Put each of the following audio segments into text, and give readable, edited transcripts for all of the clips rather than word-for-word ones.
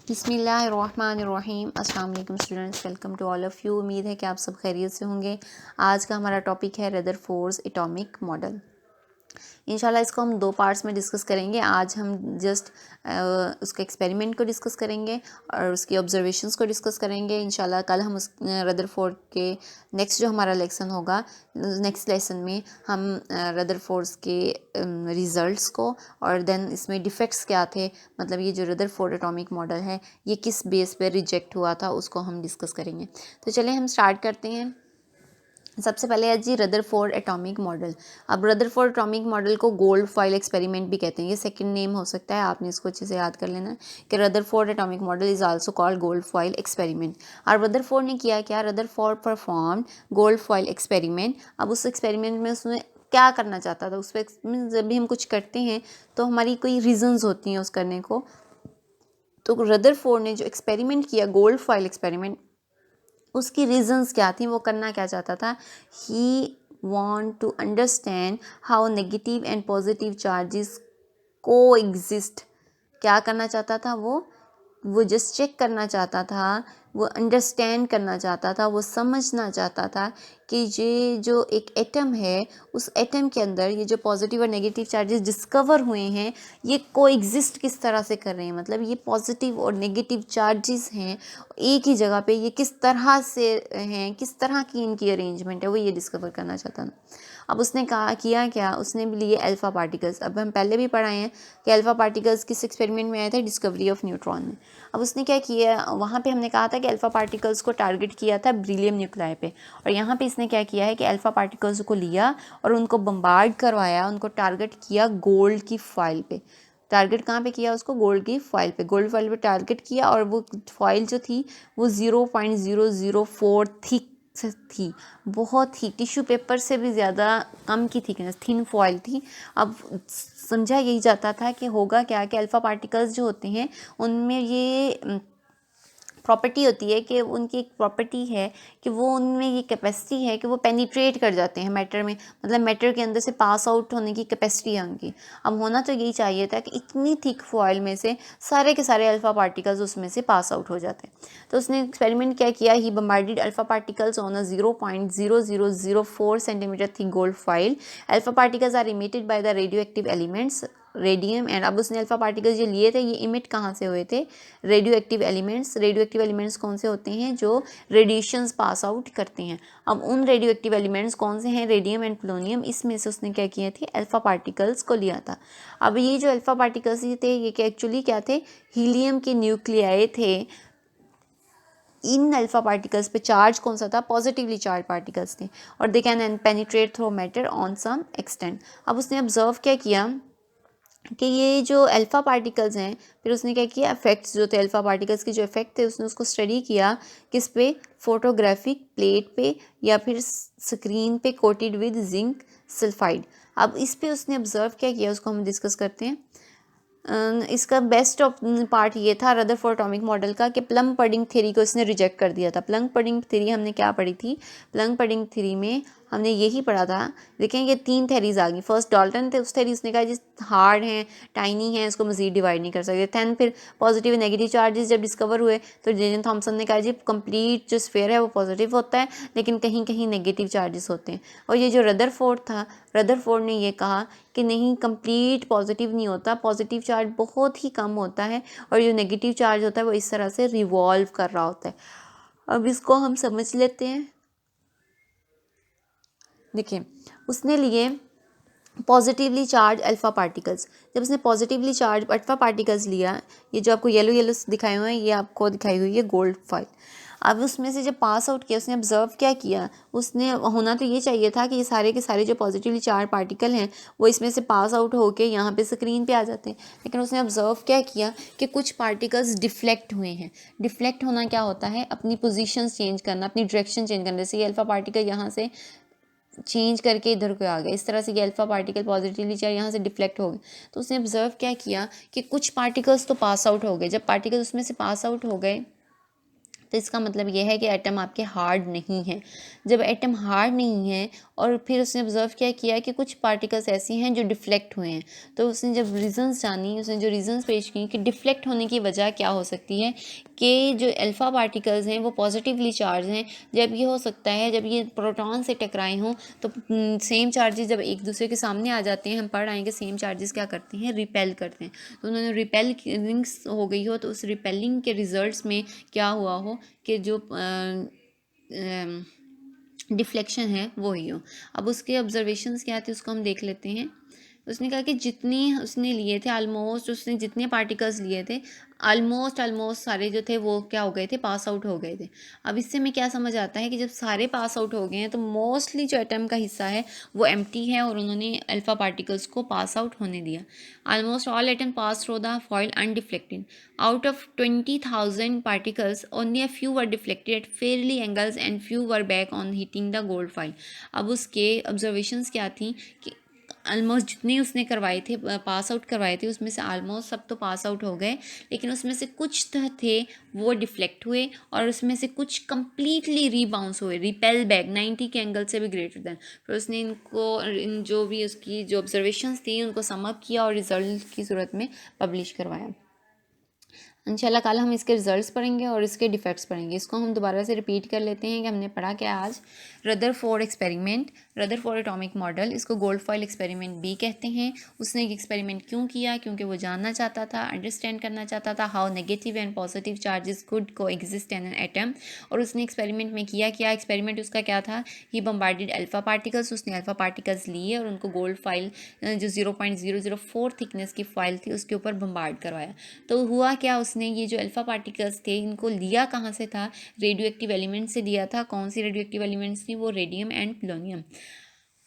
बिस्मिल्लाहिर्रहमानिर्रहीम। अस्सलाम वालेकुम students, welcome to all of you. उम्मीद है कि आप सब खैरियत से होंगे। आज का हमारा टॉपिक है रदरफोर्ड्स एटॉमिक मॉडल। इंशाल्लाह इसको हम दो पार्ट्स में डिस्कस करेंगे। आज हम जस्ट उसके एक्सपेरिमेंट को डिस्कस करेंगे और उसकी ऑब्जर्वेशंस को डिस्कस करेंगे। इंशाल्लाह कल हम उस रदरफोर्ड के नेक्स्ट जो हमारा लेसन होगा, नेक्स्ट लेसन में हम रदरफोर्ड्स के रिज़ल्ट्स को और देन इसमें डिफेक्ट्स क्या थे, मतलब ये जो रदरफोर्ड एटॉमिक मॉडल है ये किस बेस पे रिजेक्ट हुआ था उसको हम डिस्कस करेंगे। तो चलिए हम स्टार्ट करते हैं। सबसे पहले है जी रदरफोर्ड एटॉमिक मॉडल। अब रदरफोर्ड एटॉमिक मॉडल को गोल्ड फॉइल एक्सपेरिमेंट भी कहते हैं, ये सेकंड नेम हो सकता है, आपने इसको अच्छे से याद कर लेना है कि Rutherford atomic model is also called gold foil experiment. और रदरफोर्ड ने किया क्या, Rutherford performed gold foil experiment. अब उस एक्सपेरिमेंट में उसने क्या करना चाहता था, उस पर जब भी हम कुछ करते हैं तो हमारी कोई रीजंस होती हैं उस करने को। तो रदरफोर्ड ने जो एक्सपेरिमेंट किया गोल्ड फॉइल एक्सपेरिमेंट, उसकी रीजंस क्या थी, वो करना क्या चाहता था। He want to understand how negative and positive charges को एग्जिस्ट। क्या करना चाहता था वो जस्ट चेक करना चाहता था, वो अंडरस्टैंड करना चाहता था, वो समझना चाहता था कि ये जो एक एटम है उस एटम के अंदर ये जो पॉजिटिव और नेगेटिव चार्जेस डिस्कवर हुए हैं ये कोएग्जिस्ट किस तरह से कर रहे हैं, मतलब ये पॉजिटिव और नेगेटिव चार्जेस हैं एक ही जगह पे, ये किस तरह से हैं, किस तरह की इनकी अरेंजमेंट है, वो ये डिस्कवर करना चाहता था। अब उसने कहा किया क्या, उसने भी लिए अल्फ़ा पार्टिकल्स। अब हम पहले भी पढ़ाए हैं कि अल्फ़ा पार्टिकल्स किस एक्सपेरिमेंट में आए थे, डिस्कवरी ऑफ न्यूट्रॉन में। अब उसने क्या किया, वहाँ पे हमने कहा था कि अल्फ़ा पार्टिकल्स को टारगेट किया था ब्रिलियम न्यूक्लाई पे, और यहाँ पे इसने क्या किया है कि अल्फ़ा पार्टिकल्स को लिया और उनको बम्बार्ड करवाया, उनको टारगेट किया गोल्ड की फॉइल पे। टारगेट कहाँ पे किया उसको, गोल्ड की फॉइल पे, गोल्ड फॉइल पे टारगेट किया, और वो फॉइल जो थी वो 0.004 थिक थी, बहुत ही टिश्यू पेपर से भी ज़्यादा कम की थिकनेस, थिन फॉइल थी। अब समझा यही जाता था कि होगा क्या कि अल्फ़ा पार्टिकल्स जो होते हैं उनमें ये प्रॉपर्टी होती है कि उनकी एक प्रॉपर्टी है कि वो उनमें ये कैपेसिटी है कि वो पेनिट्रेट कर जाते हैं मैटर में, मतलब मैटर के अंदर से पास आउट होने की कैपेसिटी है उनकी। अब होना तो यही चाहिए था कि इतनी थिक फॉइल में से सारे के सारे अल्फ़ा पार्टिकल्स उसमें से पास आउट हो जाते हैं। तो उसने एक्सपेरिमेंट क्या किया, he bombarded alpha particles on a 0.0004 centimetre thick gold foil. Alpha particles are emitted by the radioactive elements radium and. अब उसने अल्फ़ा पार्टिकल्स जो लिए थे ये इमिट कहाँ से हुए थे, radio active elements. Radio active elements कौन से होते हैं, जो रेडिएशंस पास आउट करते हैं। अब उन रेडियो एक्टिव एलिमेंट्स कौन से हैं, रेडियम एंड प्लोनियम। इसमें से उसने क्या किया थे, अल्फ़ा पार्टिकल्स को लिया था। अब ये जो अल्फ़ा पार्टिकल्स थे ये एक्चुअली क्या थे, हीलियम के न्यूक्लियाई थे। इन अल्फ़ा पार्टिकल्स पे चार्ज कौन सा था, पॉजिटिवली चार्ज पार्टिकल्स थे, और they can penetrate through matter on some extent. अब उसने ऑब्जर्व क्या किया कि ये जो अल्फ़ा पार्टिकल्स हैं, फिर उसने क्या किया, इफेक्ट्स जो थे अल्फ़ा पार्टिकल्स के जो इफेक्ट थे उसने उसको स्टडी किया, किस पे, फोटोग्राफिक प्लेट पे या फिर स्क्रीन पे कोटेड विद जिंक सल्फाइड। अब इस पे उसने ऑब्जर्व क्या किया उसको हम डिस्कस करते हैं। इसका बेस्ट ऑफ पार्ट ये था रदरफोर्ड एटॉमिक मॉडल का कि प्लम पडिंग थ्योरी को इसने रिजेक्ट कर दिया था। प्लम पडिंग थ्योरी हमने क्या पढ़ी थी, प्लम पडिंग थ्योरी में हमने यही पढ़ा था। देखें ये तीन थेरीज आ गई। फर्स्ट डाल्टन थे, उस थेरी उसने कहा जिस हार्ड हैं, टाइनी हैं, इसको मजीद डिवाइड नहीं कर सकते। दैन फिर पॉजिटिव नेगेटिव चार्जेस जब डिस्कवर हुए तो जे थॉमसन ने कहा जी कंप्लीट जो स्फीयर है वो पॉजिटिव होता है लेकिन कहीं कहीं नेगेटिव चार्जेस होते हैं। और ये जो रदरफोर्ड था, रदरफोर्ड ने ये कहा कि नहीं, कंप्लीट पॉजिटिव नहीं होता, पॉजिटिव चार्ज बहुत ही कम होता है और जो नेगेटिव चार्ज होता है वो इस तरह से रिवॉल्व कर रहा होता है। अब इसको हम समझ लेते हैं। देखिए उसने लिए पॉजिटिवली चार्ज अल्फ़ा पार्टिकल्स। जब उसने पॉजिटिवली चार्ज अल्फ़ा पार्टिकल्स लिया, ये जो आपको येलो येलो दिखाए हुए हैं ये आपको दिखाई हुई है गोल्ड फॉइल। अब उसमें से जब पास आउट किया उसने ऑब्जर्व क्या किया, उसने होना तो ये चाहिए था कि ये सारे के सारे जो पॉजिटिवली चार्ज पार्टिकल हैं वो इसमें से पास आउट होके यहाँ पे स्क्रीन पे आ जाते हैं, लेकिन उसने ऑब्जर्व क्या किया कि कुछ पार्टिकल्स डिफ्लेक्ट हुए हैं। डिफ्लेक्ट होना क्या होता है, अपनी पोजीशन चेंज करना, अपनी डायरेक्शन चेंज करना। जैसे ये अल्फ़ा पार्टिकल यहाँ से चेंज करके इधर को आ गया, इस तरह से ये अल्फ़ा पार्टिकल पॉजिटिवली चार्ज यहाँ से डिफ्लेक्ट हो गए। तो उसने ऑब्जर्व क्या किया कि कुछ पार्टिकल्स तो पास आउट हो गए। जब पार्टिकल्स उसमें से पास आउट हो गए तो इसका मतलब यह है कि एटम आपके हार्ड नहीं है। जब एटम हार्ड नहीं है और फिर उसने ऑब्जर्व किया कि कुछ पार्टिकल्स ऐसे हैं जो डिफ्लेक्ट हुए हैं, तो उसने जब रीजंस जानी, उसने जो रीजंस पेश की कि डिफ्लेक्ट होने की वजह क्या हो सकती है, कि जो अल्फ़ा पार्टिकल्स हैं वो पॉजिटिवली चार्ज हैं। जब ये हो सकता है जब ये प्रोटॉन से टकराए हों, तो सेम चार्जेस जब एक दूसरे के सामने आ जाते हैं, हम पढ़ आएंगे सेम चार्जेस क्या करते हैं, रिपेल करते हैं। तो उन्होंने रिपेलिंग्स हो गई हो, तो उस रिपेलिंग के रिजल्ट्स में क्या हुआ हो कि जो डिफ्लेक्शन है वो ही हो। अब उसके ऑब्जर्वेशंस क्या थे उसको हम देख लेते हैं। उसने कहा कि जितनी उसने लिए थे, ऑलमोस्ट उसने जितने पार्टिकल्स लिए थे, ऑलमोस्ट सारे जो थे वो क्या हो गए थे, पास आउट हो गए थे। अब इससे हमें क्या समझ आता है कि जब सारे पास आउट हो गए हैं तो मोस्टली जो एटम का हिस्सा है वो एम्प्टी है, और उन्होंने अल्फ़ा पार्टिकल्स को पास आउट होने दिया। Almost all atom pass through the foil undeflected. Out of 20,000 particles, only a few were deflected at fairly angles and few were back on hitting the gold foil. अब उसके observations क्या थी कि almost जितने उसने करवाए थे, पास आउट करवाए थे, उसमें से ऑलमोस्ट सब तो पास आउट हो गए, लेकिन उसमें से कुछ थे वो डिफ्लेक्ट हुए, और उसमें से कुछ कम्प्लीटली रीबाउंस हुए, रिपेल बैक 90 के एंगल से भी ग्रेटर देन। फिर उसने इन जो भी उसकी जो ऑब्जर्वेशंस थी उनको समअप किया और रिजल्ट की सूरत में पब्लिश करवाया। इंशाल्लाह कल हम इसके रिजल्ट्स पढ़ेंगे और इसके डिफेक्ट्स पढ़ेंगे। इसको हम दोबारा से रिपीट कर लेते हैं कि हमने पढ़ा क्या आज। Rutherford experiment, Rutherford atomic model, इसको गोल्ड फॉइल एक्सपेरिमेंट भी कहते हैं। उसने एक एक्सपेरिमेंट क्यों किया, क्योंकि वो जानना चाहता था, अंडरस्टैंड करना चाहता था how negative and positive charges could को एग्जिस्ट इन एन एटम। और उसने एक्सपेरिमेंट में किया क्या, एक्सपेरिमेंट उसका क्या था, ही बम्बार्डेड अल्फ़ा पार्टिकल्स। उसने अल्फ़ा पार्टिकल्स लिए और उनको गोल्ड फाइल जो 0.004 थिकनेस की फाइल थी उसके ऊपर बम्बार्ड करवाया। तो हुआ क्या, उसने ये जो अल्फ़ा पार्टिकल्स थे इनको लिया कहाँ से था, रेडियो एक्टिव एलिमेंट से लिया था। कौन सी रेडियो एक्टिव एलिमेंट्स थी, वो रेडियम एंड पोलोनियम।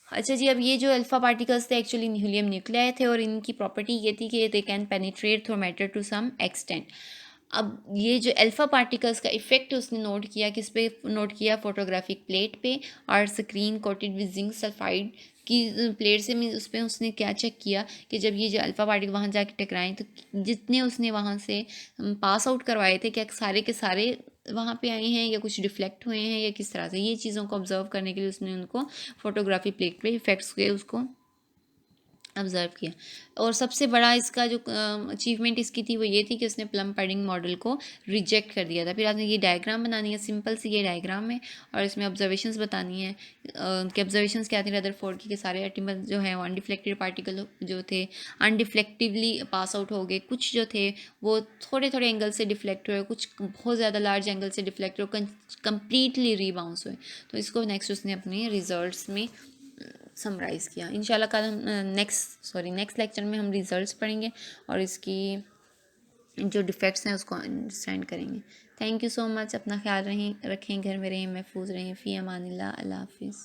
अच्छा जी, अब ये जो अल्फ़ा पार्टिकल्स थे एक्चुअली हीलियम न्यूक्लियाई थे, और इनकी प्रॉपर्टी ये थी कि they can penetrate through matter to some extent. अब ये जो अल्फ़ा पार्टिकल्स का इफेक्ट उसने नोट किया, किस पे नोट किया, फोटोग्राफिक प्लेट पे और screen coated with zinc sulphide की प्लेट से उस पर उसने क्या चेक किया कि जब ये जो अल्फ़ा पार्टिकल वहाँ जाके टकराएं तो जितने उसने वहाँ से पास आउट करवाए थे क्या सारे के सारे वहाँ पे आए हैं या कुछ डिफ्लेक्ट हुए हैं या किस तरह से। ये चीज़ों को ऑब्जर्व करने के लिए उसने उनको फोटोग्राफी प्लेट पे इफेक्ट्स के उसको ऑब्जर्व किया। और सबसे बड़ा इसका जो अचीवमेंट इसकी थी वो ये थी कि उसने प्लम पडिंग मॉडल को रिजेक्ट कर दिया था। फिर आपने ये डायग्राम बनानी है, सिंपल सी ये डायग्राम है, और इसमें ऑब्जर्वेशंस बतानी है कि ऑब्जर्वेशंस क्या थी रदरफोर्ड की, कि सारे एटम जो है वो अनडिफ्लेक्टेड पार्टिकल जो थे अनडिफ्लेक्टिवली पास आउट हो गए, कुछ जो थे वो थोड़े थोड़े एंगल से डिफ्लेक्ट हुए, कुछ बहुत ज़्यादा लार्ज एंगल से डिफ्लेक्ट हुए, कम्प्लीटली रीबाउंस हुए। तो इसको नेक्स्ट उसने अपने रिजल्ट्स में समराइज़ किया। इंशाल्लाह कल हम नेक्स्ट लेक्चर में हम रिजल्ट्स पढ़ेंगे और इसकी जो डिफेक्ट्स हैं उसको अंडरस्टैंड करेंगे। Thank you so much. अपना ख्याल रखें, घर में रहें, महफूज रहें। फ़ी अमानिल्लाह। अल्लाह हाफिज़।